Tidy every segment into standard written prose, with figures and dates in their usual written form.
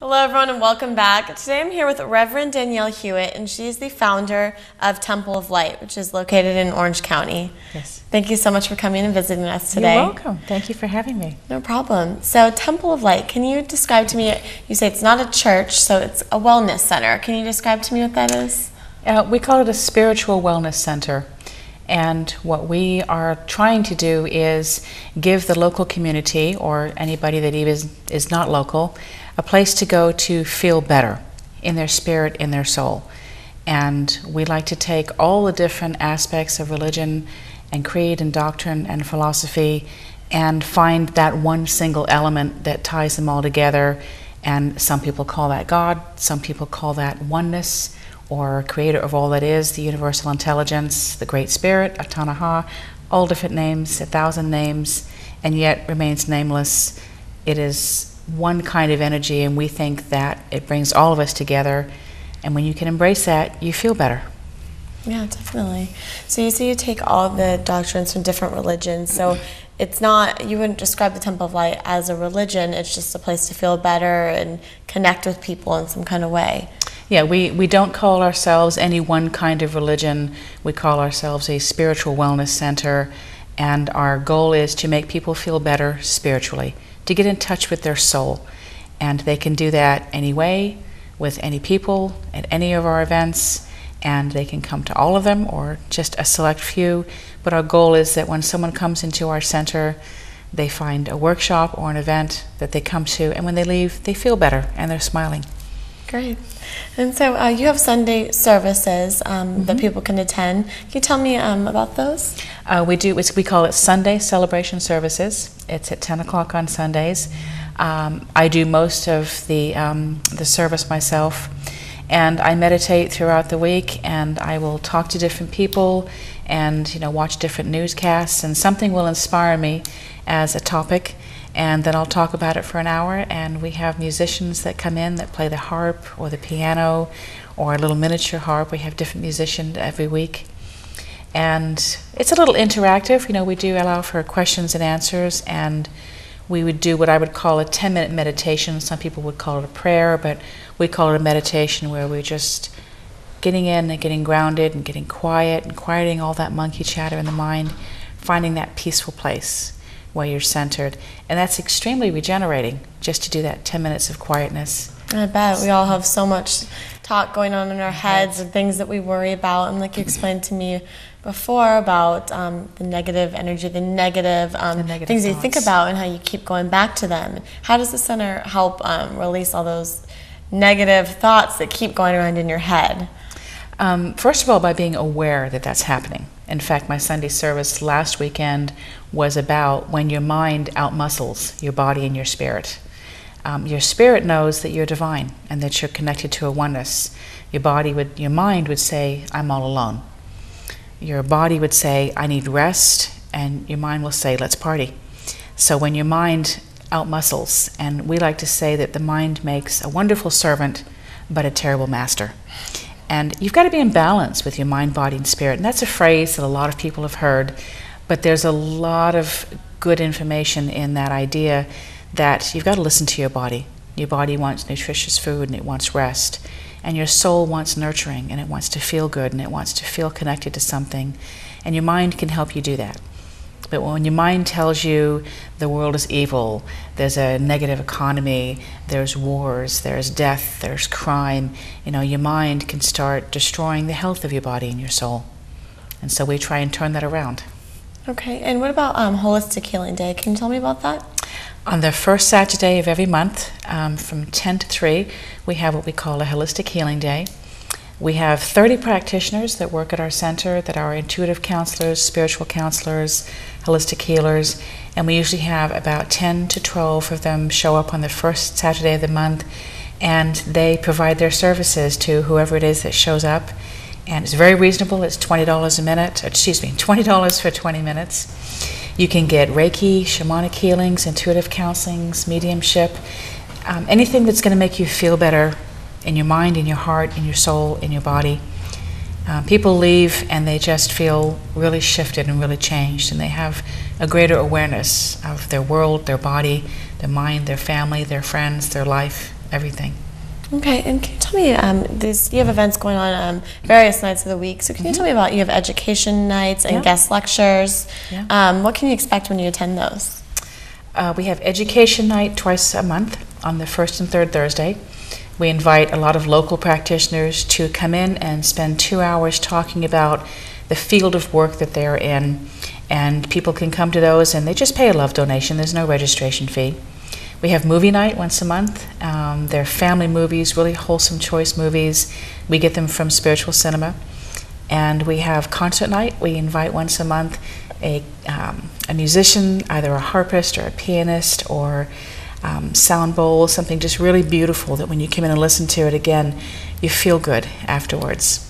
Hello everyone and welcome back. Today I'm here with Reverend Danielle Hewitt, and she's the founder of Temple of Light, which is located in Orange County. Yes. Thank you so much for coming and visiting us today. You're welcome. Thank you for having me. No problem. So Temple of Light, can you describe to me, you say it's not a church, so it's a wellness center. Can you describe to me what that is? We call it a spiritual wellness center. And what we are trying to do is give the local community, or anybody that even is not local, a place to go to feel better in their spirit, in their soul. And we like to take all the different aspects of religion and creed and doctrine and philosophy and find that one single element that ties them all together. And some people call that God, some people call that oneness, or creator of all that is, the universal intelligence, the great spirit, Atanaha, all different names, 1,000 names, and yet remains nameless. It is one kind of energy, and we think that it brings all of us together, and when you can embrace that, you feel better. Yeah, definitely. So you say you take all the doctrines from different religions, so it's not, you wouldn't describe the Temple of Light as a religion, it's just a place to feel better and connect with people in some kind of way. Yeah, we don't call ourselves any one kind of religion. We call ourselves a spiritual wellness center, and our goal is to make people feel better spiritually, to get in touch with their soul. And they can do that anyway, with any people, at any of our events, and they can come to all of them or just a select few. But our goal is that when someone comes into our center, they find a workshop or an event that they come to, and when they leave, they feel better and they're smiling. Great. And so you have Sunday services that people can attend. Can you tell me about those? We call it Sunday celebration services. It's at 10 o'clock on Sundays. I do most of the service myself, and I meditate throughout the week, and I will talk to different people and watch different newscasts, and something will inspire me as a topic. And then I'll talk about it for an hour, and we have musicians that come in that play the harp or the piano or a little miniature harp. We have different musicians every week. And it's a little interactive. We do allow for questions and answers, and we would do what I would call a 10-minute meditation. Some people would call it a prayer, but we call it a meditation, where we're just getting in and getting grounded and getting quiet and quieting all that monkey chatter in the mind, finding that peaceful place where you're centered. And that's extremely regenerating, just to do that 10 minutes of quietness. I bet. We all have so much talk going on in our heads and things that we worry about. And like you explained to me before about the negative energy, the negative things you think about and how you keep going back to them. How does the center help release all those negative thoughts that keep going around in your head? First of all, by being aware that that's happening. In fact, my Sunday service last weekend was about when your mind outmuscles your body and your spirit. Your spirit knows that you're divine and that you're connected to a oneness. Your mind would say, I'm all alone. Your body would say, I need rest, and your mind will say, let's party. So when your mind outmuscles, and we like to say that the mind makes a wonderful servant, but a terrible master. And you've got to be in balance with your mind, body, and spirit. And that's a phrase that a lot of people have heard, but there's a lot of good information in that idea that you've got to listen to your body. Your body wants nutritious food and it wants rest. And your soul wants nurturing and it wants to feel good and it wants to feel connected to something. And your mind can help you do that. But when your mind tells you the world is evil, there's a negative economy, there's wars, there's death, there's crime, your mind can start destroying the health of your body and your soul. And so we try and turn that around. Okay, and what about Holistic Healing Day? Can you tell me about that? On the first Saturday of every month, from 10 to 3, we have what we call a Holistic Healing Day. We have 30 practitioners that work at our center that are intuitive counselors, spiritual counselors, holistic healers, and we usually have about 10 to 12 of them show up on the first Saturday of the month, and they provide their services to whoever it is that shows up. And it's very reasonable. It's $20 a minute, $20 for 20 minutes. You can get Reiki, shamanic healings, intuitive counselings, mediumship, anything that's going to make you feel better in your mind, in your heart, in your soul, in your body. People leave and they just feel really shifted and really changed, and they have a greater awareness of their world, their body, their mind, their family, their friends, their life, everything. Okay, and can you tell me, you have events going on various nights of the week, so can you tell me about, you have education nights and guest lectures. What can you expect when you attend those? We have education night twice a month on the first and third Thursday. We invite a lot of local practitioners to come in and spend 2 hours talking about the field of work that they're in, and people can come to those and they just pay a love donation. There's no registration fee. We have movie night once a month. They're family movies, really wholesome choice movies. We get them from Spiritual Cinema. And we have concert night. We invite once a month a musician, either a harpist or a pianist or sound bowl, something just really beautiful that when you come in and listen to it again, you feel good afterwards.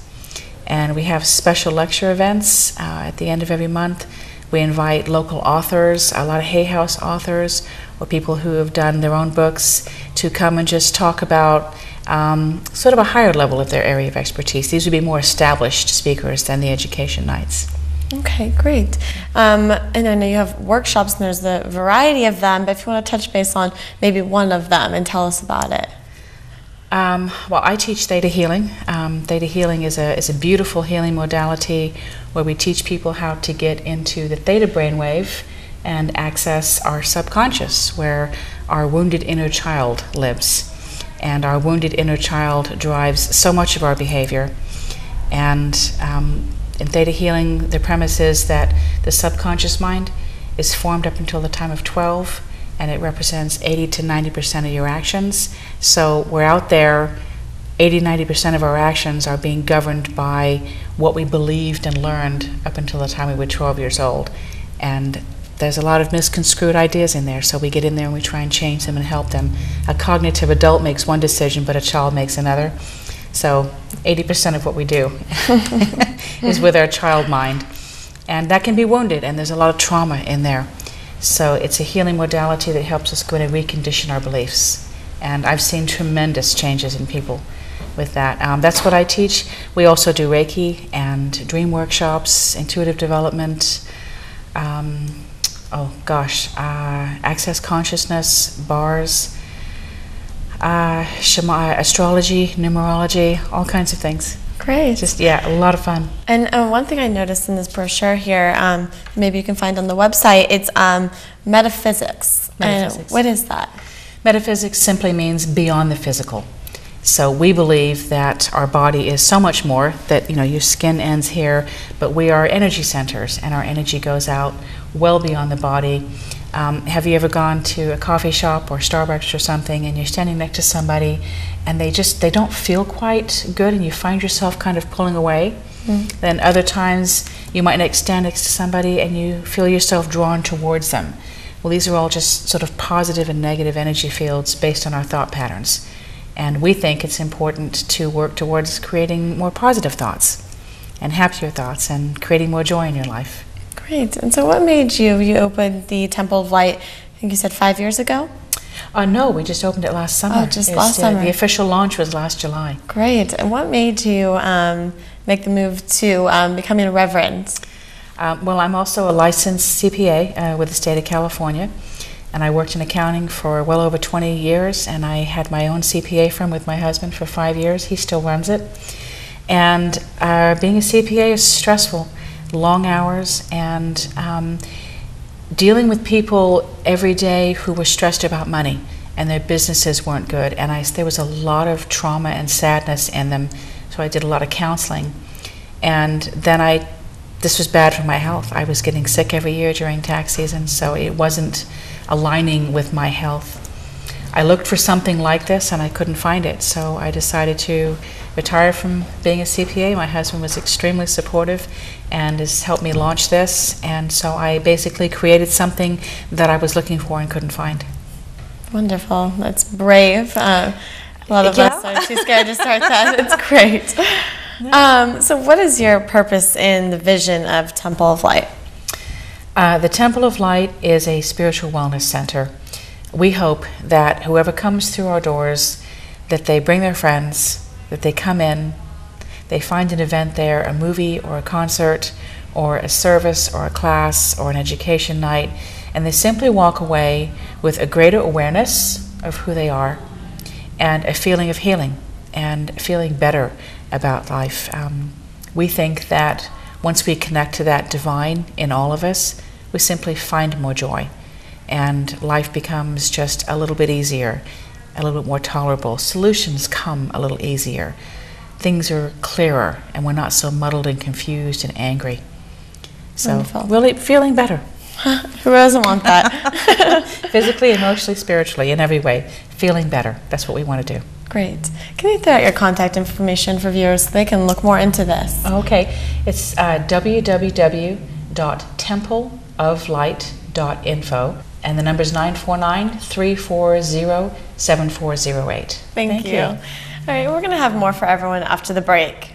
And we have special lecture events at the end of every month. We invite local authors, a lot of Hay House authors, or people who have done their own books, to come and just talk about sort of a higher level of their area of expertise. These would be more established speakers than the education nights. Okay, great. And I know you have workshops, and there's a variety of them, but if you want to touch base on maybe one of them and tell us about it. Well, I teach Theta Healing. Theta Healing is a beautiful healing modality where we teach people how to get into the theta brainwave and access our subconscious, where our wounded inner child lives. And our wounded inner child drives so much of our behavior. And in Theta Healing, the premise is that the subconscious mind is formed up until the time of 12, and it represents 80 to 90% of your actions. So we're out there, 80-90% of our actions are being governed by what we believed and learned up until the time we were 12 years old. And there's a lot of misconstrued ideas in there, so we get in there and we try and change them and help them. A cognitive adult makes one decision, but a child makes another. So 80% of what we do is with our child mind. And that can be wounded, and there's a lot of trauma in there. So it's a healing modality that helps us go in and recondition our beliefs. And I've seen tremendous changes in people with that. That's what I teach. We also do Reiki and dream workshops, intuitive development, access consciousness, bars, astrology, numerology, all kinds of things. Great. Just, yeah, a lot of fun. And one thing I noticed in this brochure here, maybe you can find on the website, it's metaphysics. Metaphysics. What is that? Metaphysics simply means beyond the physical. So we believe that our body is so much more, that your skin ends here, but we are energy centers, and our energy goes out well beyond the body. Have you ever gone to a coffee shop or Starbucks or something, and you're standing next to somebody and they don't feel quite good, and you find yourself kind of pulling away? Then other times you might stand next to somebody and you feel yourself drawn towards them. Well, these are all just sort of positive and negative energy fields based on our thought patterns. And we think it's important to work towards creating more positive thoughts and happier thoughts and creating more joy in your life. Great. And so what made you opened the Temple of Light, I think you said 5 years ago? No, we just opened it last summer. Oh, just last summer. The official launch was last July. Great. And what made you make the move to becoming a reverend? Well, I'm also a licensed CPA with the state of California, and I worked in accounting for well over 20 years, and I had my own CPA firm with my husband for 5 years. He still runs it. And being a CPA is stressful, long hours, and dealing with people every day who were stressed about money and their businesses weren't good, and there was a lot of trauma and sadness in them, so I did a lot of counseling. And then this was bad for my health. I was getting sick every year during tax season, so it wasn't aligning with my health. I looked for something like this and I couldn't find it, so I decided to retire from being a CPA. My husband was extremely supportive and has helped me launch this, and so I basically created something that I was looking for and couldn't find. Wonderful. That's brave. A lot of us are too scared to start that. It's great. So what is your purpose in the vision of Temple of Light? The Temple of Light is a spiritual wellness center. We hope that whoever comes through our doors, that they bring their friends, that they come in, they find an event there, a movie or a concert or a service or a class or an education night, and they simply walk away with a greater awareness of who they are and a feeling of healing and feeling better about life. We think that once we connect to that divine in all of us, we simply find more joy, and life becomes just a little bit easier, a little bit more tolerable. Solutions come a little easier. Things are clearer, and we're not so muddled and confused and angry. So Wonderful. really feeling better. Who doesn't want that? Physically, emotionally, spiritually, in every way. Feeling better. That's what we want to do. Great. Can you throw out your contact information for viewers so they can look more into this? Okay. It's www.templeoflight.info, and the number is 949-340-7408. Thank you. All right, we're going to have more for everyone after the break.